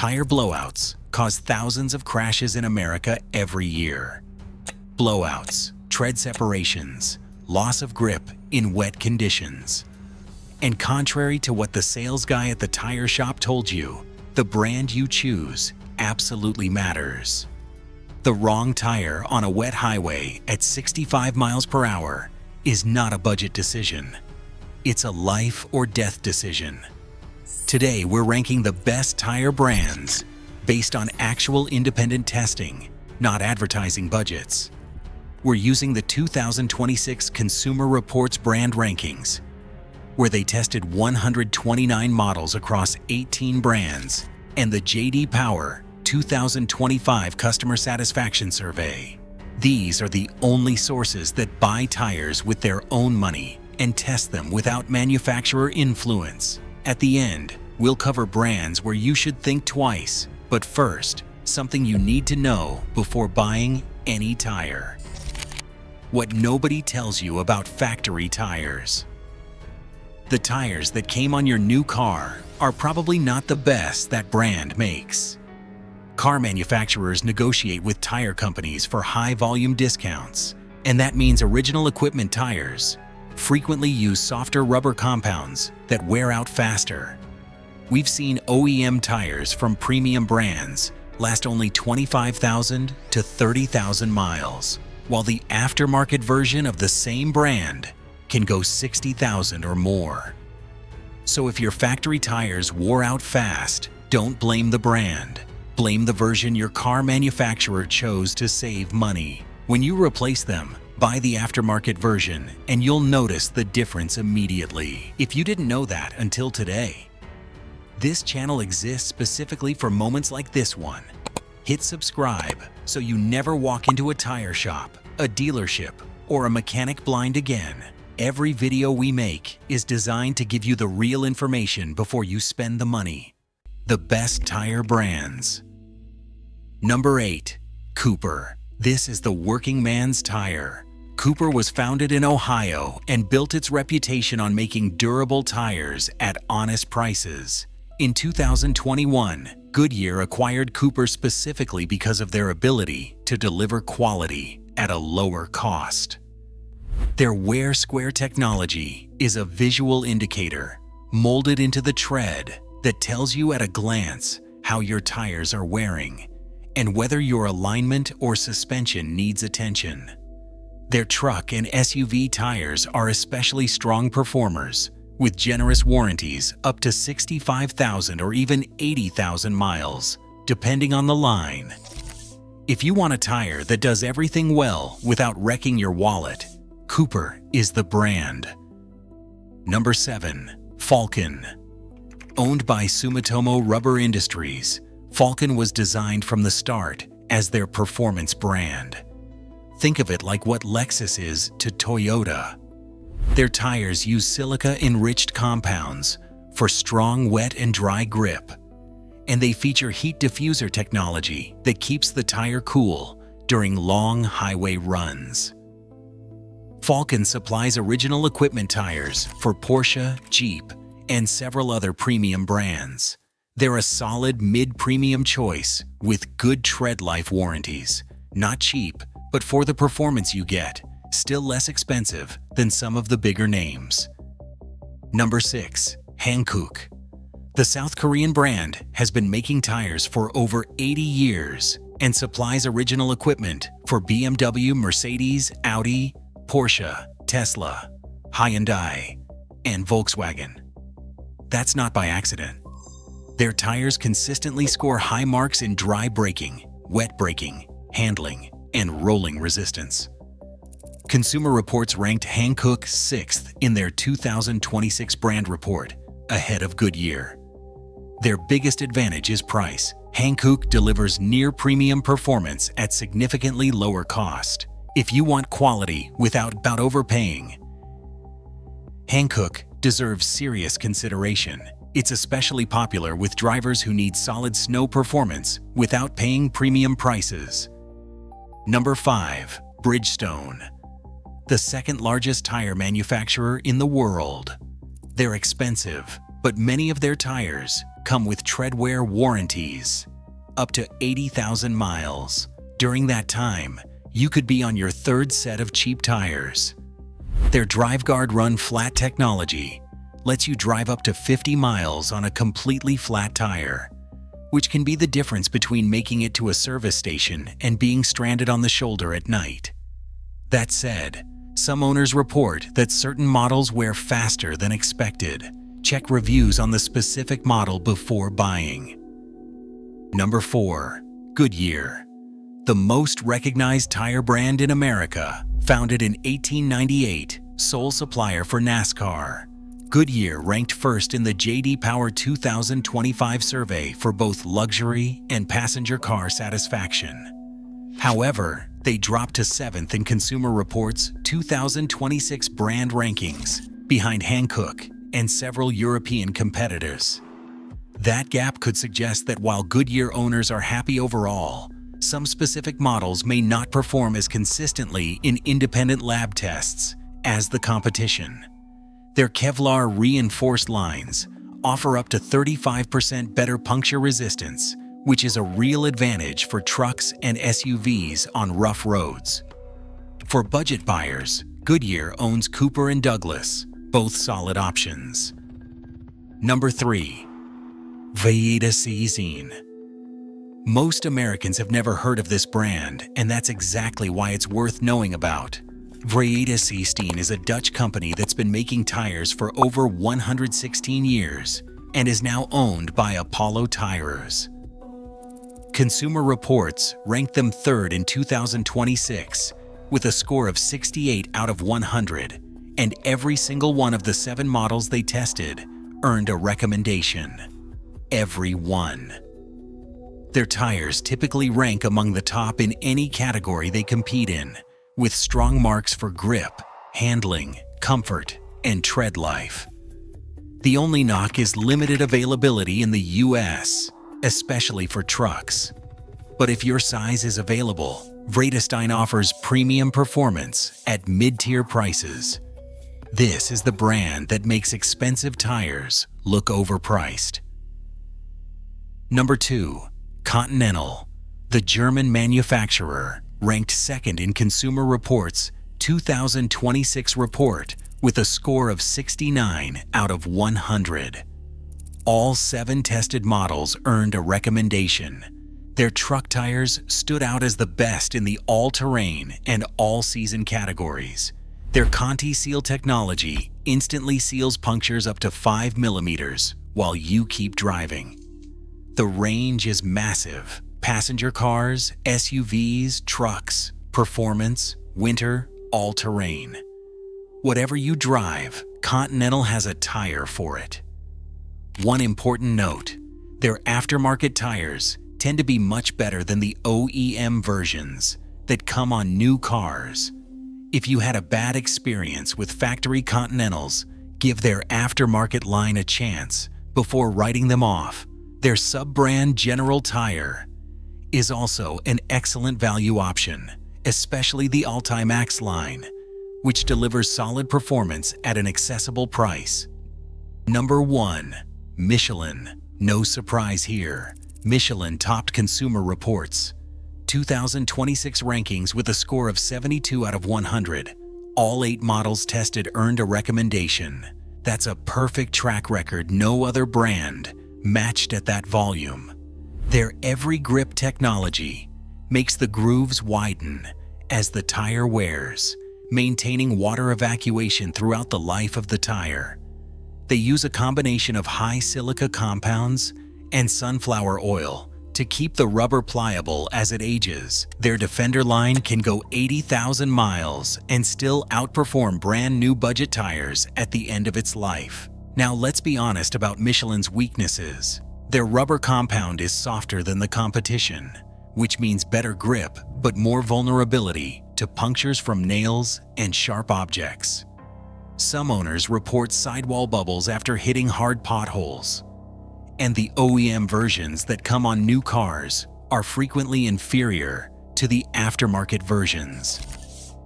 Tire blowouts cause thousands of crashes in America every year. Blowouts, tread separations, loss of grip in wet conditions. And contrary to what the sales guy at the tire shop told you, the brand you choose absolutely matters. The wrong tire on a wet highway at 65 miles per hour is not a budget decision. It's a life or death decision. Today, we're ranking the best tire brands based on actual independent testing, not advertising budgets. We're using the 2026 Consumer Reports brand rankings, where they tested 129 models across 18 brands, and the J.D. Power 2025 Customer Satisfaction Survey. These are the only sources that buy tires with their own money and test them without manufacturer influence. At the end, we'll cover brands where you should think twice. But first, something you need to know before buying any tire. What nobody tells you about factory tires. The tires that came on your new car are probably not the best that brand makes. Car manufacturers negotiate with tire companies for high-volume discounts, and that means original equipment tires frequently use softer rubber compounds that wear out faster. We've seen OEM tires from premium brands last only 25,000 to 30,000 miles, while the aftermarket version of the same brand can go 60,000 or more. So if your factory tires wore out fast, don't blame the brand. Blame the version your car manufacturer chose to save money. When you replace them, buy the aftermarket version and you'll notice the difference immediately. If you didn't know that until today, this channel exists specifically for moments like this one. Hit subscribe so you never walk into a tire shop, a dealership, or a mechanic blind again. Every video we make is designed to give you the real information before you spend the money. The best tire brands. Number 8. Cooper. This is the working man's tire. Cooper was founded in Ohio and built its reputation on making durable tires at honest prices. In 2021, Goodyear acquired Cooper specifically because of their ability to deliver quality at a lower cost. Their Wear Square technology is a visual indicator molded into the tread that tells you at a glance how your tires are wearing and whether your alignment or suspension needs attention. Their truck and SUV tires are especially strong performers, with generous warranties up to 65,000 or even 80,000 miles, depending on the line. If you want a tire that does everything well without wrecking your wallet, Cooper is the brand. Number 7. Falcon. Owned by Sumitomo Rubber Industries, Falcon was designed from the start as their performance brand. Think of it like what Lexus is to Toyota. Their tires use silica-enriched compounds for strong wet and dry grip, and they feature heat diffuser technology that keeps the tire cool during long highway runs. Falcon supplies original equipment tires for Porsche, Jeep, and several other premium brands. They're a solid mid-premium choice with good tread life warranties. Not cheap, but for the performance you get, still less expensive than some of the bigger names. Number 6. Hankook. The South Korean brand has been making tires for over 80 years and supplies original equipment for BMW, Mercedes, Audi, Porsche, Tesla, Hyundai, and Volkswagen. That's not by accident. Their tires consistently score high marks in dry braking, wet braking, handling, and rolling resistance. Consumer Reports ranked Hankook 6th in their 2026 brand report, ahead of Goodyear. Their biggest advantage is price. Hankook delivers near-premium performance at significantly lower cost. If you want quality without overpaying, Hankook deserves serious consideration. It's especially popular with drivers who need solid snow performance without paying premium prices. Number 5. Bridgestone. The second largest tire manufacturer in the world. They're expensive, but many of their tires come with treadwear warranties, up to 80,000 miles. During that time, you could be on your third set of cheap tires. Their DriveGuard Run Flat technology lets you drive up to 50 miles on a completely flat tire, which can be the difference between making it to a service station and being stranded on the shoulder at night. That said, some owners report that certain models wear faster than expected. Check reviews on the specific model before buying. Number 4. Goodyear. The most recognized tire brand in America, founded in 1898, sole supplier for NASCAR. Goodyear ranked first in the J.D. Power 2025 survey for both luxury and passenger car satisfaction. However, they dropped to 7th in Consumer Reports' 2026 brand rankings, behind Hankook and several European competitors. That gap could suggest that while Goodyear owners are happy overall, some specific models may not perform as consistently in independent lab tests as the competition. Their Kevlar reinforced lines offer up to 35% better puncture resistance, which is a real advantage for trucks and SUVs on rough roads. For budget buyers, Goodyear owns Cooper and Douglas, both solid options. Number 3. Bridgestone. Most Americans have never heard of this brand, and that's exactly why it's worth knowing about. Bridgestone is a Dutch company that's been making tires for over 116 years and is now owned by Apollo Tires. Consumer Reports ranked them third in 2026 with a score of 68 out of 100, and every single one of the 7 models they tested earned a recommendation. Every one. Their tires typically rank among the top in any category they compete in, with strong marks for grip, handling, comfort, and tread life. The only knock is limited availability in the US, especially for trucks. But if your size is available, Bridgestone offers premium performance at mid-tier prices. This is the brand that makes expensive tires look overpriced. Number 2. Continental. The German manufacturer ranked second in Consumer Reports' 2026 report with a score of 69 out of 100. All 7 tested models earned a recommendation. Their truck tires stood out as the best in the all-terrain and all-season categories. Their Conti Seal technology instantly seals punctures up to 5 millimeters while you keep driving. The range is massive. Passenger cars, SUVs, trucks, performance, winter, all-terrain. Whatever you drive, Continental has a tire for it. One important note, their aftermarket tires tend to be much better than the OEM versions that come on new cars. If you had a bad experience with factory Continentals, give their aftermarket line a chance before writing them off. Their sub-brand General Tire is also an excellent value option, especially the Ultimax line, which delivers solid performance at an accessible price. Number 1. Michelin. No surprise here. Michelin topped Consumer Reports' 2026 rankings with a score of 72 out of 100. All 8 models tested earned a recommendation. That's a perfect track record no other brand matched at that volume. Their Every Grip technology makes the grooves widen as the tire wears, maintaining water evacuation throughout the life of the tire. They use a combination of high silica compounds and sunflower oil to keep the rubber pliable as it ages. Their Defender line can go 80,000 miles and still outperform brand new budget tires at the end of its life. Now let's be honest about Michelin's weaknesses. Their rubber compound is softer than the competition, which means better grip but more vulnerability to punctures from nails and sharp objects. Some owners report sidewall bubbles after hitting hard potholes. And the OEM versions that come on new cars are frequently inferior to the aftermarket versions.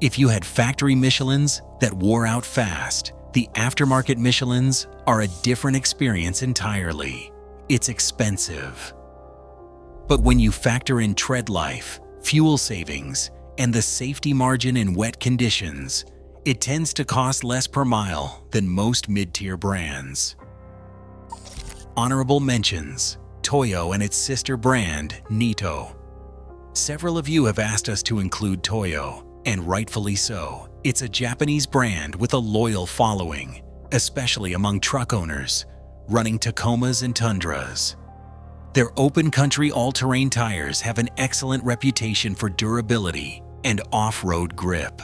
If you had factory Michelins that wore out fast, the aftermarket Michelins are a different experience entirely. it's expensive. But when you factor in tread life, fuel savings, and the safety margin in wet conditions, it tends to cost less per mile than most mid-tier brands. Honorable mentions: Toyo and its sister brand, Nito. Several of you have asked us to include Toyo, and rightfully so. It's a Japanese brand with a loyal following, especially among truck owners, running Tacomas and Tundras. Their open country all-terrain tires have an excellent reputation for durability and off-road grip.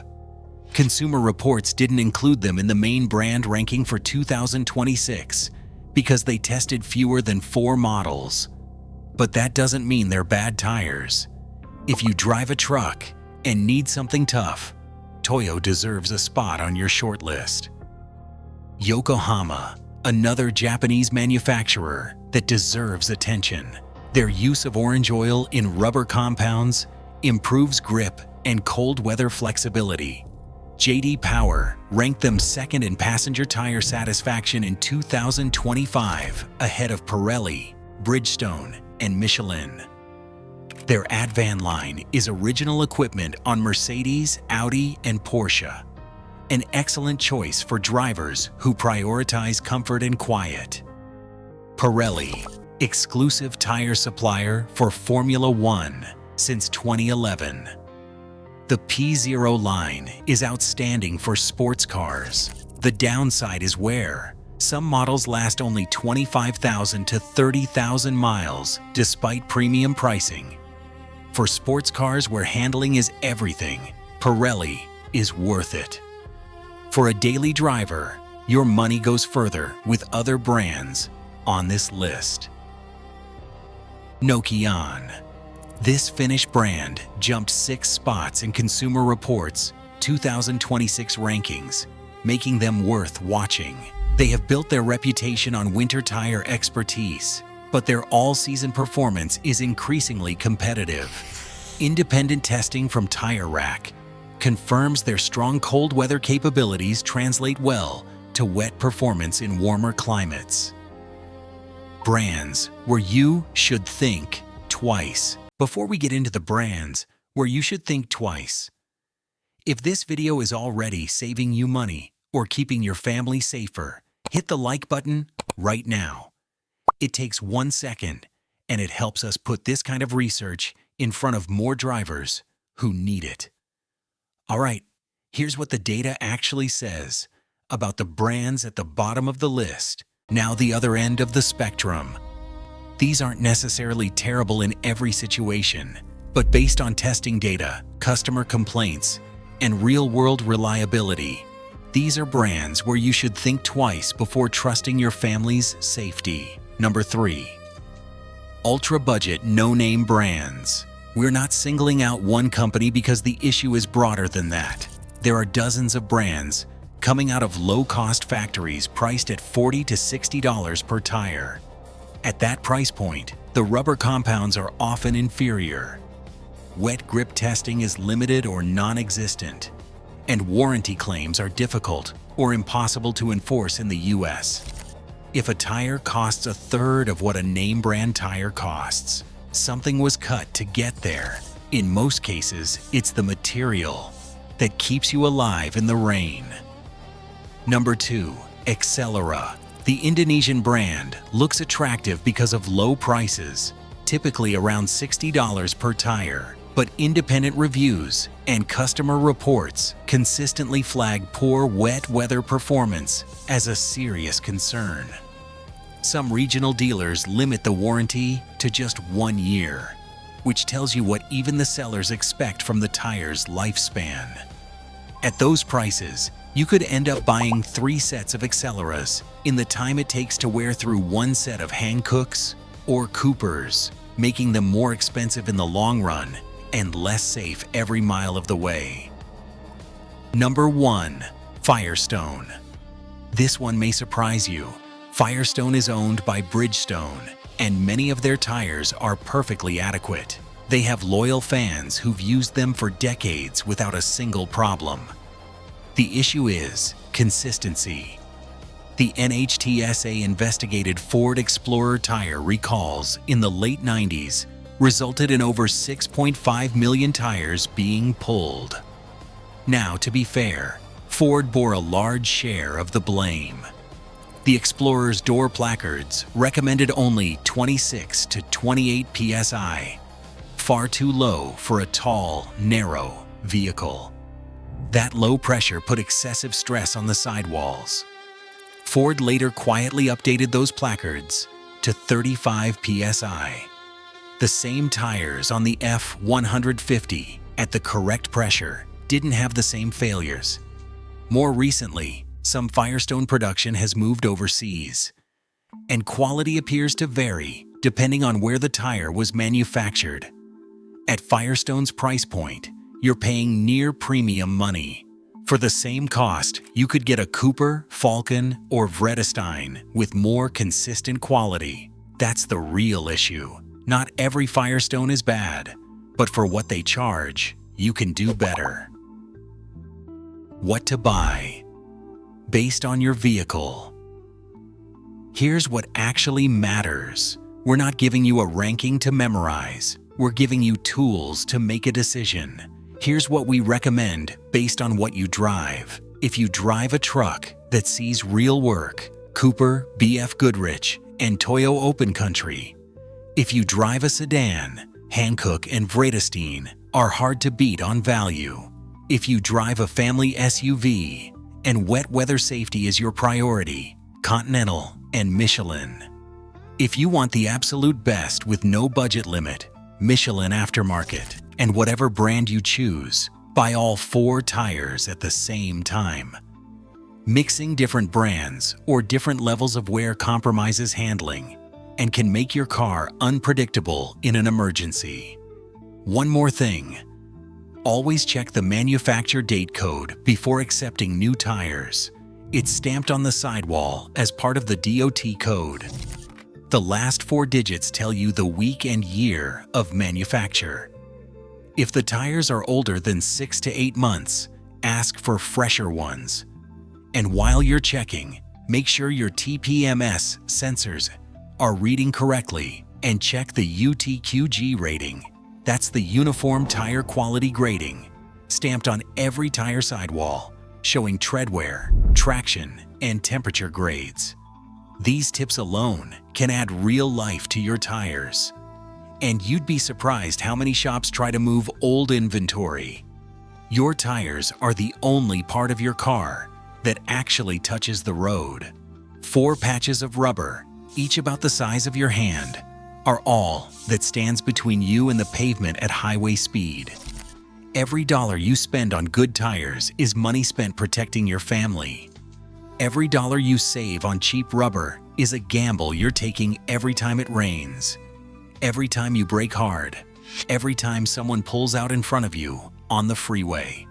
Consumer Reports didn't include them in the main brand ranking for 2026 because they tested fewer than 4 models. But that doesn't mean they're bad tires. If you drive a truck and need something tough, Toyo deserves a spot on your short list. Yokohama, another Japanese manufacturer that deserves attention. Their use of orange oil in rubber compounds improves grip and cold weather flexibility. J.D. Power ranked them second in passenger tire satisfaction in 2025, ahead of Pirelli, Bridgestone, and Michelin. Their Advan line is original equipment on Mercedes, Audi, and Porsche. An excellent choice for drivers who prioritize comfort and quiet. Pirelli, exclusive tire supplier for Formula One since 2011. The P0 line is outstanding for sports cars. The downside is wear. Some models last only 25,000 to 30,000 miles despite premium pricing. For sports cars where handling is everything, Pirelli is worth it. For a daily driver, your money goes further with other brands on this list. Nokian. This Finnish brand jumped 6 spots in Consumer Reports' 2026 rankings, making them worth watching. They have built their reputation on winter tire expertise, but their all-season performance is increasingly competitive. Independent testing from Tire Rack confirms their strong cold weather capabilities translate well to wet performance in warmer climates. Brands where you should think twice. Before we get into the brands where you should think twice, if this video is already saving you money or keeping your family safer, hit the like button right now. It takes 1 second, and it helps us put this kind of research in front of more drivers who need it. All right, here's what the data actually says about the brands at the bottom of the list. Now the other end of the spectrum. These aren't necessarily terrible in every situation, but based on testing data, customer complaints, and real-world reliability, these are brands where you should think twice before trusting your family's safety. Number 3. Ultra-budget, no-name brands. We're not singling out one company because the issue is broader than that. There are dozens of brands coming out of low-cost factories priced at $40 to $60 per tire. At that price point, the rubber compounds are often inferior. Wet grip testing is limited or non-existent, and warranty claims are difficult or impossible to enforce in the US. If a tire costs a third of what a name brand tire costs, something was cut to get there. In most cases, it's the material that keeps you alive in the rain. Number 2. Accelera. The Indonesian brand looks attractive because of low prices, typically around $60 per tire, but independent reviews and customer reports consistently flag poor wet weather performance as a serious concern. Some regional dealers limit the warranty to just 1 year, which tells you what even the sellers expect from the tire's lifespan. At those prices, you could end up buying 3 sets of Acceleras in the time it takes to wear through 1 set of Hankooks or Coopers, making them more expensive in the long run and less safe every mile of the way. Number 1. Firestone. This one may surprise you. Firestone is owned by Bridgestone, and many of their tires are perfectly adequate. They have loyal fans who've used them for decades without a single problem. The issue is consistency. The NHTSA investigated Ford Explorer tire recalls in the late 90s resulted in over 6.5 million tires being pulled. Now, to be fair, Ford bore a large share of the blame. The Explorer's door placards recommended only 26 to 28 psi, far too low for a tall, narrow vehicle. That low pressure put excessive stress on the sidewalls. Ford later quietly updated those placards to 35 psi. The same tires on the F-150 at the correct pressure didn't have the same failures. More recently, some Firestone production has moved overseas, and quality appears to vary depending on where the tire was manufactured. At Firestone's price point, you're paying near premium money. For the same cost, you could get a Cooper, Falcon, or Bridgestone with more consistent quality. That's the real issue. Not every Firestone is bad, but for what they charge, you can do better. What to buy based on your vehicle. Here's what actually matters. We're not giving you a ranking to memorize. We're giving you tools to make a decision. Here's what we recommend based on what you drive. If you drive a truck that sees real work, Cooper, BF Goodrich, and Toyo Open Country. If you drive a sedan, Hankook and Bridgestone are hard to beat on value. If you drive a family SUV and wet weather safety is your priority, Continental and Michelin. If you want the absolute best with no budget limit, Michelin aftermarket, and whatever brand you choose, buy all 4 tires at the same time. Mixing different brands or different levels of wear compromises handling and can make your car unpredictable in an emergency. One more thing. Always check the manufacture date code before accepting new tires. It's stamped on the sidewall as part of the DOT code. The last 4 digits tell you the week and year of manufacture. If the tires are older than 6 to 8 months, ask for fresher ones. And while you're checking, make sure your TPMS sensors are reading correctly and check the UTQG rating. That's the Uniform Tire Quality Grading, stamped on every tire sidewall, showing tread wear, traction, and temperature grades. These tips alone can add real life to your tires. And you'd be surprised how many shops try to move old inventory. Your tires are the only part of your car that actually touches the road. 4 patches of rubber, each about the size of your hand, are all that stands between you and the pavement at highway speed. Every dollar you spend on good tires is money spent protecting your family. Every dollar you save on cheap rubber is a gamble you're taking every time it rains. Every time you brake hard, every time someone pulls out in front of you on the freeway.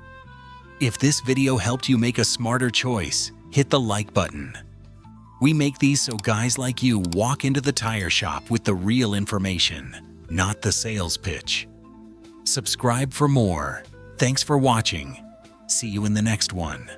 If this video helped you make a smarter choice, hit the like button. We make these so guys like you walk into the tire shop with the real information, not the sales pitch. Subscribe for more. Thanks for watching. See you in the next one.